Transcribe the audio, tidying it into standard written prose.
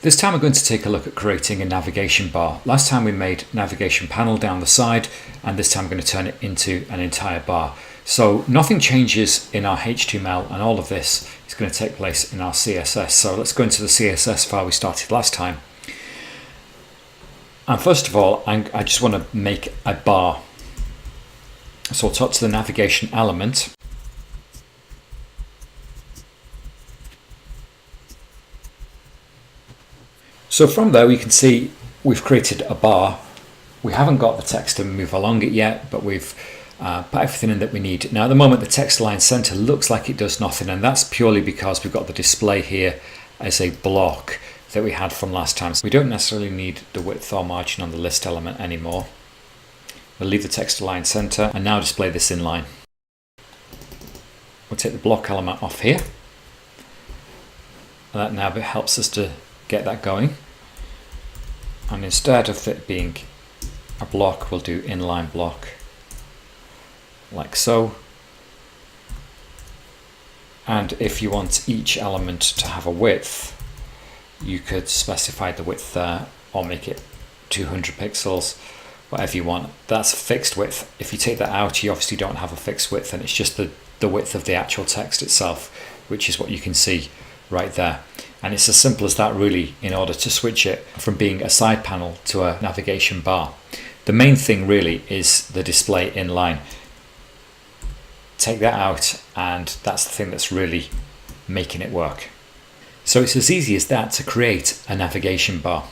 This time we're going to take a look at creating a navigation bar. Last time we made navigation panel down the side, and this time I'm going to turn it into an entire bar. So nothing changes in our HTML, and all of this is going to take place in our CSS. So let's go into the CSS file we started last time. And first of all, I just want to make a bar. So I'll talk to the navigation element. So from there we can see we've created a bar. We haven't got the text to move along it yet, but we've put everything in that we need. Now at the moment the text align center looks like it does nothing, and that's purely because we've got the display here as a block that we had from last time. So we don't necessarily need the width or margin on the list element anymore. We'll leave the text align center and now display this inline. We'll take the block element off here, and that now helps us to get that going. And instead of it being a block, we'll do inline block like so. And if you want each element to have a width, you could specify the width there or make it 200 pixels, whatever you want. That's a fixed width. If you take that out, you obviously don't have a fixed width, and it's just the width of the actual text itself, which is what you can see right there. And it's as simple as that really, in order to switch it from being a side panel to a navigation bar. The main thing really is the display inline. Take that out and that's the thing that's really making it work. So it's as easy as that to create a navigation bar.